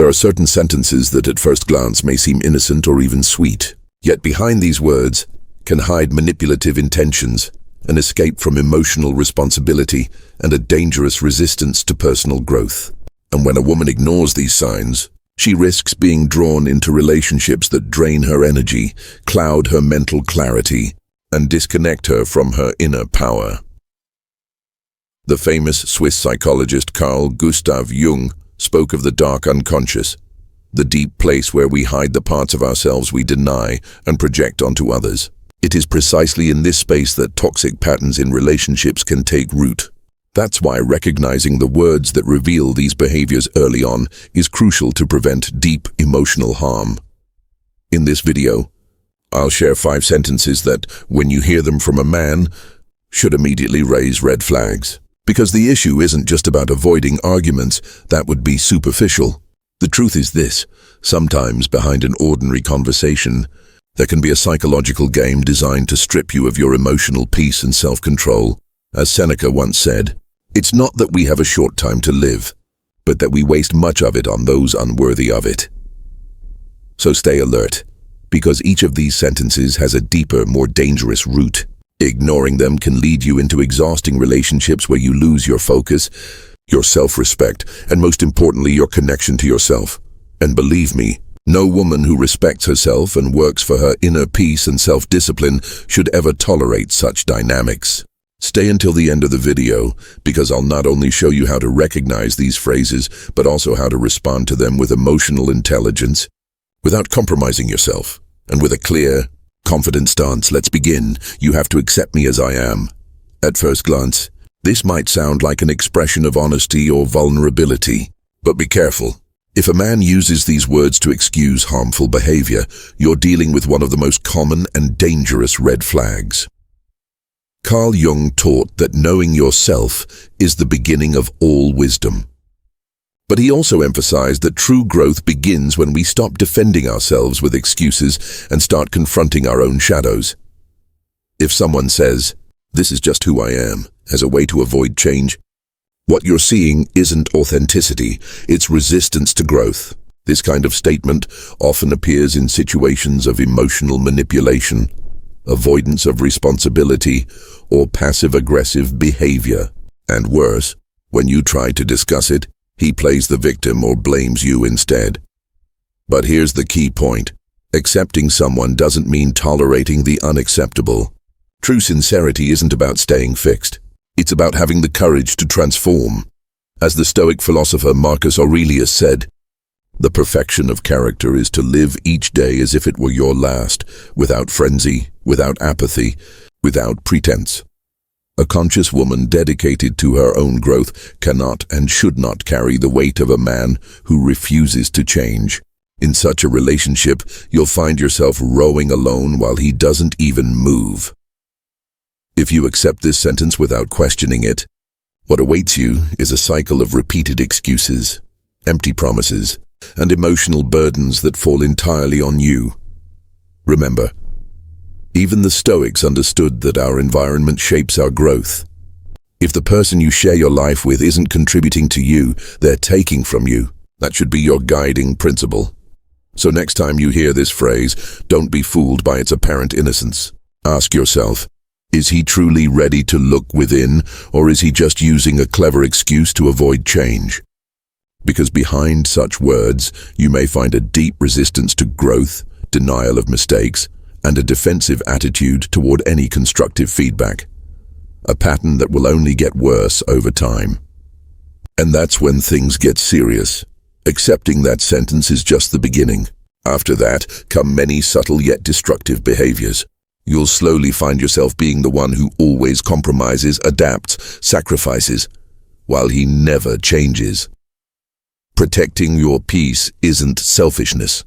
There are certain sentences that at first glance may seem innocent or even sweet, yet behind these words can hide manipulative intentions, an escape from emotional responsibility, and a dangerous resistance to personal growth. And when a woman ignores these signs, she risks being drawn into relationships that drain her energy, cloud her mental clarity, and disconnect her from her inner power. The famous Swiss psychologist Carl Gustav Jung spoke of the dark unconscious, the deep place where we hide the parts of ourselves we deny and project onto others. It is precisely in this space that toxic patterns in relationships can take root. That's why recognizing the words that reveal these behaviors early on is crucial to prevent deep emotional harm. In this video, I'll share 5 sentences that, when you hear them from a man, should immediately raise red flags. Because the issue isn't just about avoiding arguments, that would be superficial. The truth is this: sometimes behind an ordinary conversation, there can be a psychological game designed to strip you of your emotional peace and self-control. As Seneca once said, "It's not that we have a short time to live, but that we waste much of it on those unworthy of it." So stay alert, because each of these sentences has a deeper, more dangerous root. Ignoring them can lead you into exhausting relationships where you lose your focus, your self-respect, and most importantly, your connection to yourself. And believe me, no woman who respects herself and works for her inner peace and self-discipline should ever tolerate such dynamics. Stay until the end of the video, because I'll not only show you how to recognize these phrases, but also how to respond to them with emotional intelligence, without compromising yourself, and with a clear, confident stance. Let's begin. You have to accept me as I am. At first glance, this might sound like an expression of honesty or vulnerability, but be careful. If a man uses these words to excuse harmful behavior, you're dealing with one of the most common and dangerous red flags. Carl Jung taught that knowing yourself is the beginning of all wisdom. But he also emphasized that true growth begins when we stop defending ourselves with excuses and start confronting our own shadows. If someone says, "This is just who I am," as a way to avoid change, what you're seeing isn't authenticity, it's resistance to growth. This kind of statement often appears in situations of emotional manipulation, avoidance of responsibility, or passive-aggressive behavior. And worse, when you try to discuss it, he plays the victim or blames you instead. But here's the key point. Accepting someone doesn't mean tolerating the unacceptable. True sincerity isn't about staying fixed. It's about having the courage to transform. As the Stoic philosopher Marcus Aurelius said, "The perfection of character is to live each day as if it were your last, without frenzy, without apathy, without pretense." A conscious woman dedicated to her own growth cannot and should not carry the weight of a man who refuses to change. In such a relationship, you'll find yourself rowing alone while he doesn't even move. If you accept this sentence without questioning it, what awaits you is a cycle of repeated excuses, empty promises, and emotional burdens that fall entirely on you. Remember, even the Stoics understood that our environment shapes our growth. If the person you share your life with isn't contributing to you, they're taking from you. That should be your guiding principle. So next time you hear this phrase, don't be fooled by its apparent innocence. Ask yourself, is he truly ready to look within, or is he just using a clever excuse to avoid change? Because behind such words, you may find a deep resistance to growth, denial of mistakes, and a defensive attitude toward any constructive feedback. A pattern that will only get worse over time. And that's when things get serious. Accepting that sentence is just the beginning. After that come many subtle yet destructive behaviors. You'll slowly find yourself being the one who always compromises, adapts, sacrifices, while he never changes. Protecting your peace isn't selfishness.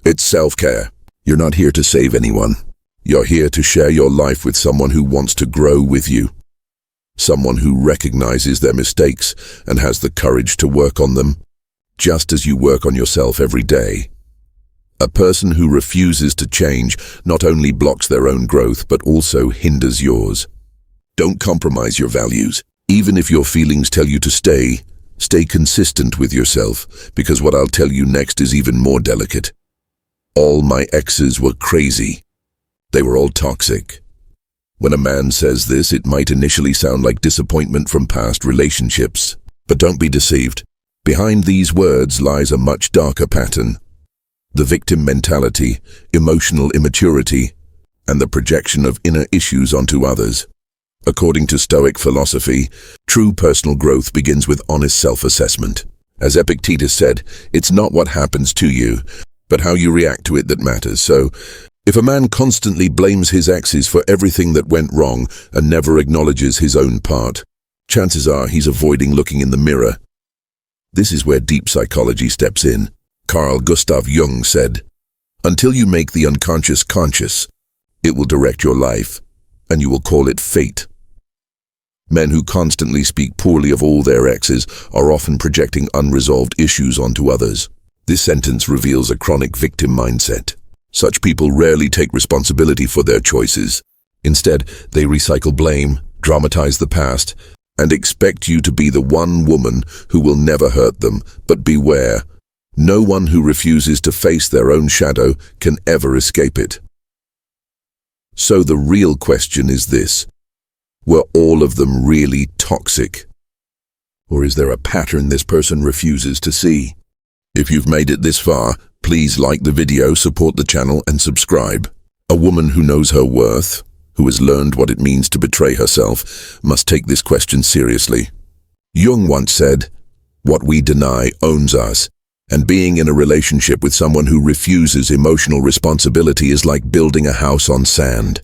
It's self-care. You're not here to save anyone. You're here to share your life with someone who wants to grow with you. Someone who recognizes their mistakes and has the courage to work on them, just as you work on yourself every day. A person who refuses to change not only blocks their own growth, but also hinders yours. Don't compromise your values. Even if your feelings tell you to stay, Stay consistent with yourself, because what I'll tell you next is even more delicate. All my exes were crazy. They were all toxic. When a man says this, it might initially sound like disappointment from past relationships. But don't be deceived. Behind these words lies a much darker pattern. The victim mentality, emotional immaturity, and the projection of inner issues onto others. According to Stoic philosophy, true personal growth begins with honest self-assessment. As Epictetus said, it's not what happens to you, but how you react to it that matters. So, if a man constantly blames his exes for everything that went wrong and never acknowledges his own part, chances are he's avoiding looking in the mirror. This is where deep psychology steps in. Carl Jung said, "Until you make the unconscious conscious, it will direct your life, and you will call it fate." Men who constantly speak poorly of all their exes are often projecting unresolved issues onto others. This sentence reveals a chronic victim mindset. Such people rarely take responsibility for their choices. Instead, they recycle blame, dramatize the past, and expect you to be the one woman who will never hurt them. But beware, no one who refuses to face their own shadow can ever escape it. So the real question is this: were all of them really toxic? Or is there a pattern this person refuses to see? If you've made it this far, please like the video, support the channel, and subscribe. A woman who knows her worth, who has learned what it means to betray herself, must take this question seriously. Jung once said, "What we deny owns us," and being in a relationship with someone who refuses emotional responsibility is like building a house on sand.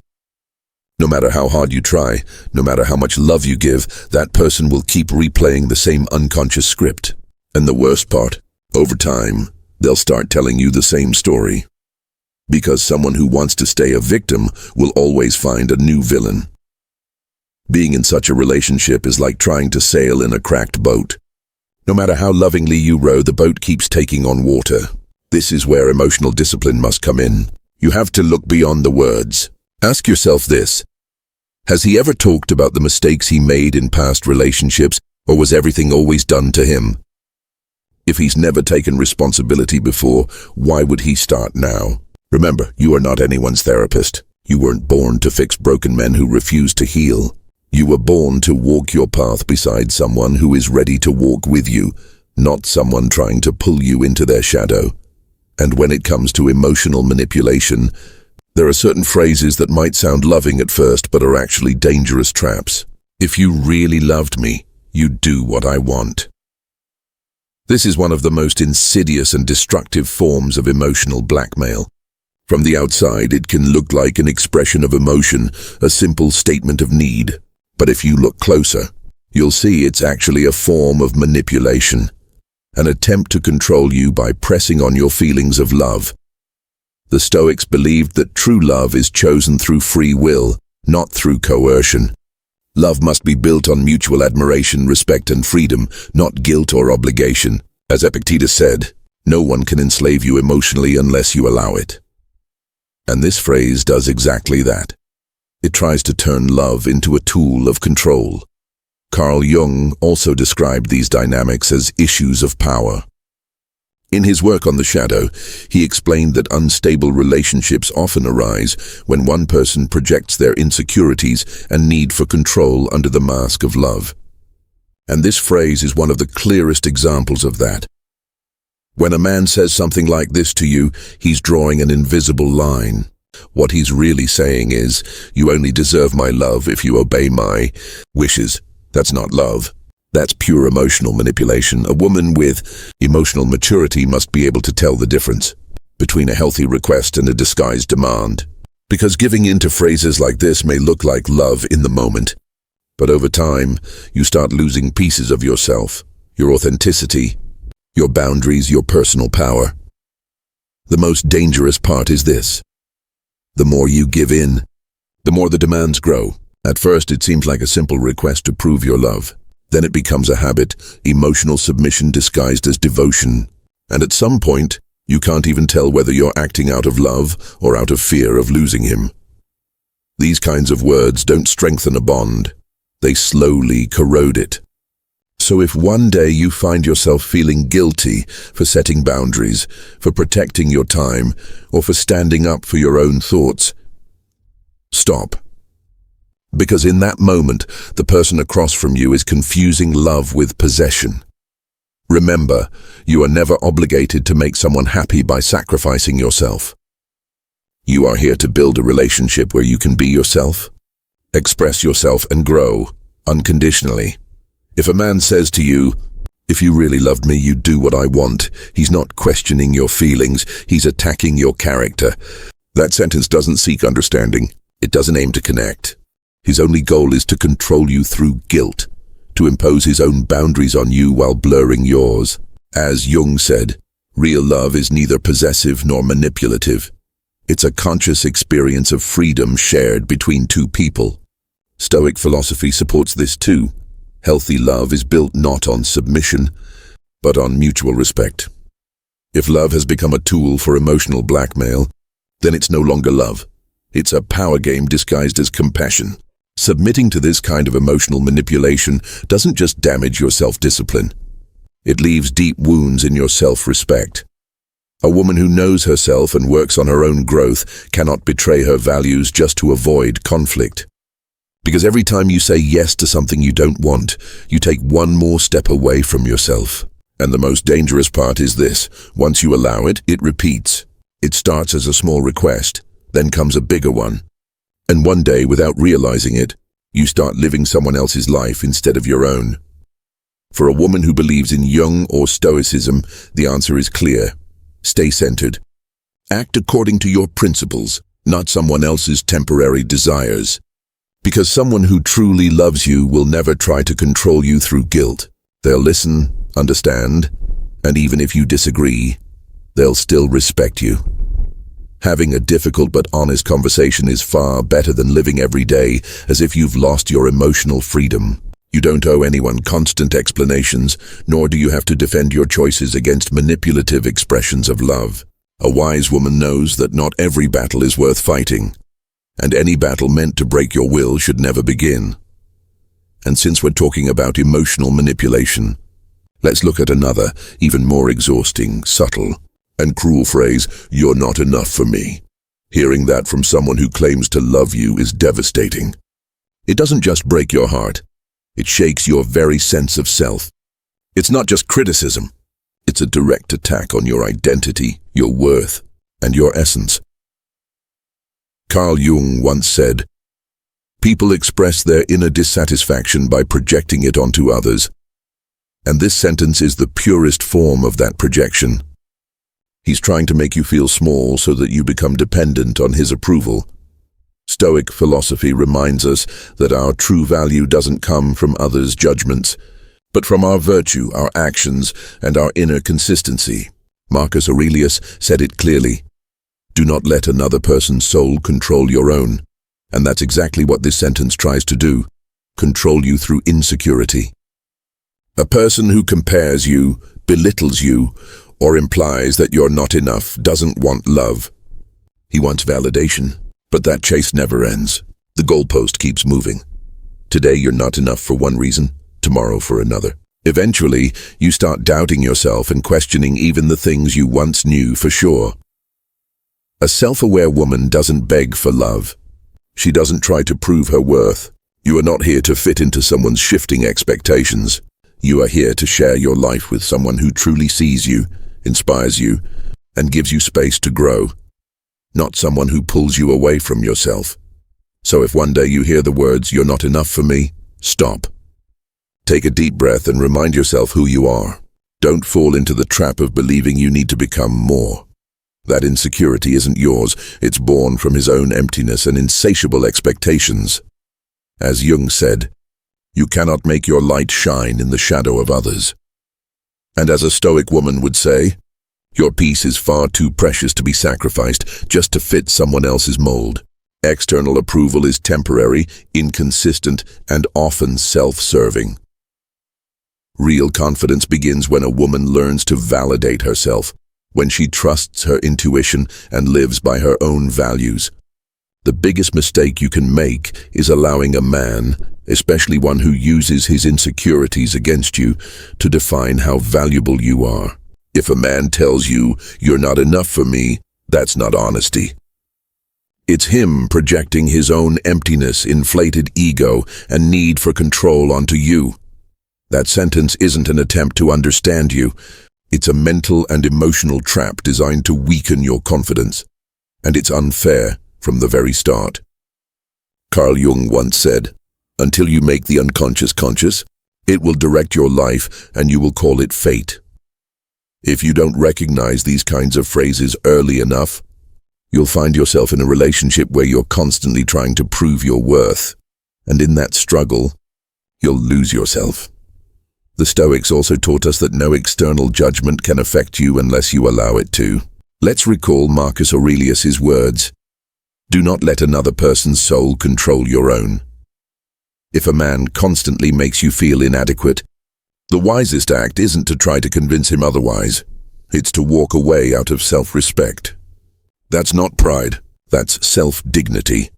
No matter how hard you try, no matter how much love you give, that person will keep replaying the same unconscious script. And the worst part, over time, they'll start telling you the same story. Because someone who wants to stay a victim will always find a new villain. Being in such a relationship is like trying to sail in a cracked boat. No matter how lovingly you row, the boat keeps taking on water. This is where emotional discipline must come in. You have to look beyond the words. Ask yourself this: has he ever talked about the mistakes he made in past relationships, or was everything always done to him? If he's never taken responsibility before, why would he start now? Remember, you are not anyone's therapist. You weren't born to fix broken men who refuse to heal. You were born to walk your path beside someone who is ready to walk with you, not someone trying to pull you into their shadow. And when it comes to emotional manipulation, there are certain phrases that might sound loving at first but are actually dangerous traps. If you really loved me, you'd do what I want. This is one of the most insidious and destructive forms of emotional blackmail. From the outside, it can look like an expression of emotion, a simple statement of need. But if you look closer, you'll see it's actually a form of manipulation, an attempt to control you by pressing on your feelings of love. The Stoics believed that true love is chosen through free will, not through coercion. Love must be built on mutual admiration, respect, and freedom, not guilt or obligation. As Epictetus said, no one can enslave you emotionally unless you allow it. And this phrase does exactly that. It tries to turn love into a tool of control. Carl Jung also described these dynamics as issues of power. In his work on the shadow, he explained that unstable relationships often arise when one person projects their insecurities and need for control under the mask of love. And this phrase is one of the clearest examples of that. When a man says something like this to you, he's drawing an invisible line. What he's really saying is, you only deserve my love if you obey my wishes. That's not love. That's pure emotional manipulation. A woman with emotional maturity must be able to tell the difference between a healthy request and a disguised demand. Because giving in to phrases like this may look like love in the moment, but over time, you start losing pieces of yourself, your authenticity, your boundaries, your personal power. The most dangerous part is this: the more you give in, the more the demands grow. At first, it seems like a simple request to prove your love. Then it becomes a habit, emotional submission disguised as devotion. And at some point, you can't even tell whether you're acting out of love or out of fear of losing him. These kinds of words don't strengthen a bond. They slowly corrode it. So if one day you find yourself feeling guilty for setting boundaries, for protecting your time, or for standing up for your own thoughts, stop. Because in that moment, the person across from you is confusing love with possession. Remember, you are never obligated to make someone happy by sacrificing yourself. You are here to build a relationship where you can be yourself, express yourself, and grow unconditionally. If a man says to you, "If you really loved me, you'd do what I want," he's not questioning your feelings, he's attacking your character. That sentence doesn't seek understanding. It doesn't aim to connect. His only goal is to control you through guilt, to impose his own boundaries on you while blurring yours. As Jung said, real love is neither possessive nor manipulative. It's a conscious experience of freedom shared between two people. Stoic philosophy supports this too. Healthy love is built not on submission, but on mutual respect. If love has become a tool for emotional blackmail, then it's no longer love. It's a power game disguised as compassion. Submitting to this kind of emotional manipulation doesn't just damage your self-discipline. It leaves deep wounds in your self-respect. A woman who knows herself and works on her own growth cannot betray her values just to avoid conflict. Because every time you say yes to something you don't want, you take one more step away from yourself. And the most dangerous part is this: once you allow it, it repeats. It starts as a small request, then comes a bigger one. And one day, without realizing it, you start living someone else's life instead of your own. For a woman who believes in Jung or Stoicism, the answer is clear. Stay centered. Act according to your principles, not someone else's temporary desires. Because someone who truly loves you will never try to control you through guilt. They'll listen, understand, and even if you disagree, they'll still respect you. Having a difficult but honest conversation is far better than living every day as if you've lost your emotional freedom. You don't owe anyone constant explanations, nor do you have to defend your choices against manipulative expressions of love. A wise woman knows that not every battle is worth fighting, and any battle meant to break your will should never begin. And since we're talking about emotional manipulation, let's look at another, even more exhausting, subtle, and cruel phrase: "You're not enough for me." Hearing that from someone who claims to love you is devastating. It doesn't just break your heart, it shakes your very sense of self. It's not just criticism, it's a direct attack on your identity, your worth, and your essence. Carl Jung once said, "People express their inner dissatisfaction by projecting it onto others." And this sentence is the purest form of that projection. He's trying to make you feel small so that you become dependent on his approval. Stoic philosophy reminds us that our true value doesn't come from others' judgments, but from our virtue, our actions, and our inner consistency. Marcus Aurelius said it clearly: "Do not let another person's soul control your own." And that's exactly what this sentence tries to do: control you through insecurity. A person who compares you, belittles you, or implies that you're not enough doesn't want love. He wants validation, but that chase never ends. The goalpost keeps moving. Today you're not enough for one reason, tomorrow for another. Eventually, you start doubting yourself and questioning even the things you once knew for sure. A self-aware woman doesn't beg for love. She doesn't try to prove her worth. You are not here to fit into someone's shifting expectations. You are here to share your life with someone who truly sees you, inspires you, and gives you space to grow, not someone who pulls you away from yourself. So if one day you hear the words, "You're not enough for me," stop. Take a deep breath and remind yourself who you are. Don't fall into the trap of believing you need to become more. That insecurity isn't yours, it's born from his own emptiness and insatiable expectations. As Jung said, "You cannot make your light shine in the shadow of others." And as a Stoic woman would say, your peace is far too precious to be sacrificed just to fit someone else's mold. External approval is temporary, inconsistent, and often self-serving. Real confidence begins when a woman learns to validate herself, when she trusts her intuition and lives by her own values. The biggest mistake you can make is allowing a man, especially one who uses his insecurities against you, to define how valuable you are. If a man tells you, "You're not enough for me," that's not honesty. It's him projecting his own emptiness, inflated ego, and need for control onto you. That sentence isn't an attempt to understand you. It's a mental and emotional trap designed to weaken your confidence. And it's unfair from the very start. Carl Jung once said, "Until you make the unconscious conscious, it will direct your life and you will call it fate." If you don't recognize these kinds of phrases early enough, you'll find yourself in a relationship where you're constantly trying to prove your worth. And in that struggle, you'll lose yourself. The Stoics also taught us that no external judgment can affect you unless you allow it to. Let's recall Marcus Aurelius's words, "Do not let another person's soul control your own." If a man constantly makes you feel inadequate, the wisest act isn't to try to convince him otherwise. It's to walk away out of self-respect. That's not pride, that's self-dignity.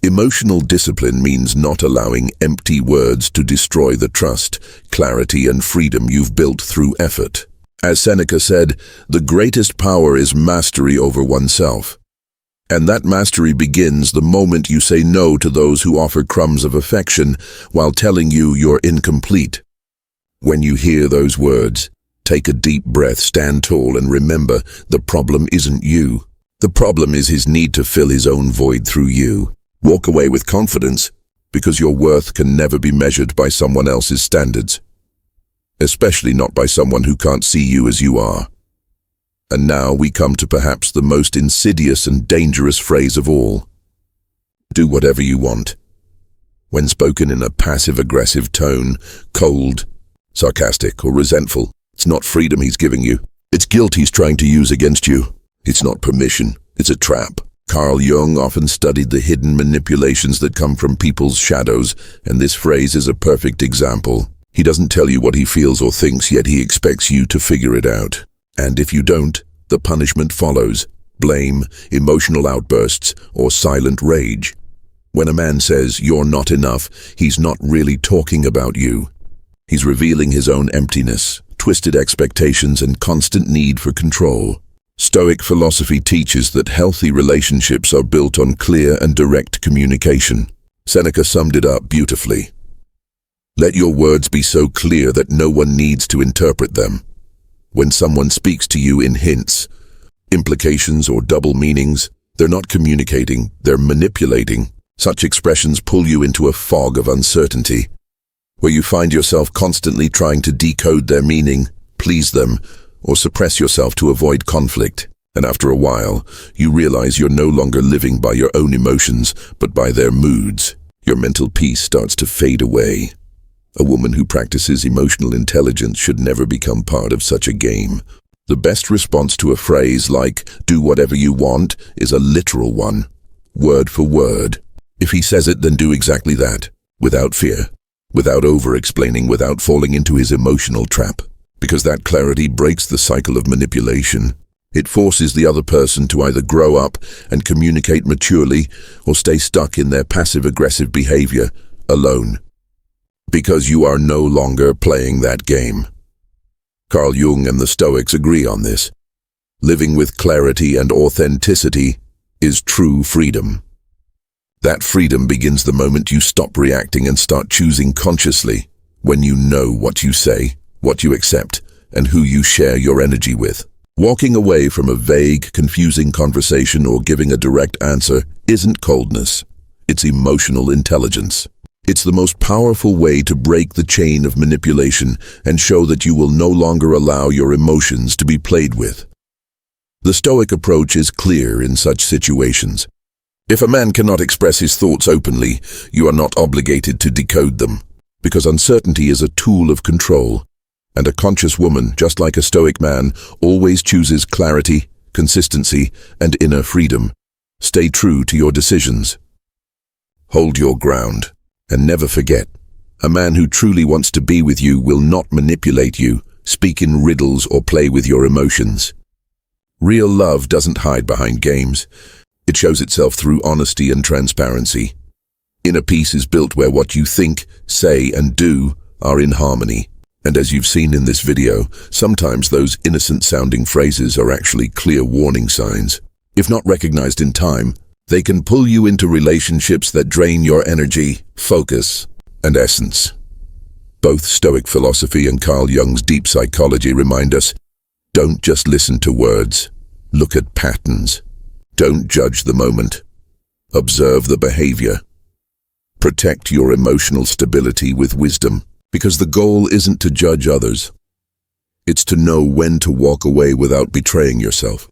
Emotional discipline means not allowing empty words to destroy the trust, clarity, and freedom you've built through effort. As Seneca said, the greatest power is mastery over oneself. And that mastery begins the moment you say no to those who offer crumbs of affection while telling you you're incomplete. When you hear those words, take a deep breath, stand tall, and remember, the problem isn't you. The problem is his need to fill his own void through you. Walk away with confidence, because your worth can never be measured by someone else's standards. Especially not by someone who can't see you as you are. And now we come to perhaps the most insidious and dangerous phrase of all. Do whatever you want. When spoken in a passive-aggressive tone, cold, sarcastic, or resentful, it's not freedom he's giving you. It's guilt he's trying to use against you. It's not permission. It's a trap. Carl Jung often studied the hidden manipulations that come from people's shadows, and this phrase is a perfect example. He doesn't tell you what he feels or thinks, yet he expects you to figure it out. And if you don't, the punishment follows. Blame, emotional outbursts, or silent rage. When a man says, "You're not enough," he's not really talking about you. He's revealing his own emptiness, twisted expectations, and constant need for control. Stoic philosophy teaches that healthy relationships are built on clear and direct communication. Seneca summed it up beautifully. Let your words be so clear that no one needs to interpret them. When someone speaks to you in hints, implications, or double meanings, they're not communicating, they're manipulating. Such expressions pull you into a fog of uncertainty, where you find yourself constantly trying to decode their meaning, please them, or suppress yourself to avoid conflict. And after a while, you realize you're no longer living by your own emotions, but by their moods. Your mental peace starts to fade away. A woman who practices emotional intelligence should never become part of such a game. The best response to a phrase like, "do whatever you want," is a literal one, word for word. If he says it, then do exactly that, without fear, without over-explaining, without falling into his emotional trap. Because that clarity breaks the cycle of manipulation. It forces the other person to either grow up and communicate maturely or stay stuck in their passive-aggressive behavior, alone. Because you are no longer playing that game. Carl Jung and the Stoics agree on this. Living with clarity and authenticity is true freedom. That freedom begins the moment you stop reacting and start choosing consciously, when you know what you say, what you accept, and who you share your energy with. Walking away from a vague, confusing conversation or giving a direct answer isn't coldness. It's emotional intelligence. It's the most powerful way to break the chain of manipulation and show that you will no longer allow your emotions to be played with. The Stoic approach is clear in such situations. If a man cannot express his thoughts openly, you are not obligated to decode them, because uncertainty is a tool of control. And a conscious woman, just like a Stoic man, always chooses clarity, consistency, and inner freedom. Stay true to your decisions. Hold your ground. And never forget, a man who truly wants to be with you will not manipulate you, speak in riddles, or play with your emotions. Real love doesn't hide behind games. It shows itself through honesty and transparency. Inner peace is built where what you think, say, and do are in harmony. And as you've seen in this video, sometimes those innocent-sounding phrases are actually clear warning signs. If not recognized in time, they can pull you into relationships that drain your energy, focus, and essence. Both Stoic philosophy and Carl Jung's deep psychology remind us, don't just listen to words, look at patterns. Don't judge the moment. Observe the behavior. Protect your emotional stability with wisdom, because the goal isn't to judge others. It's to know when to walk away without betraying yourself.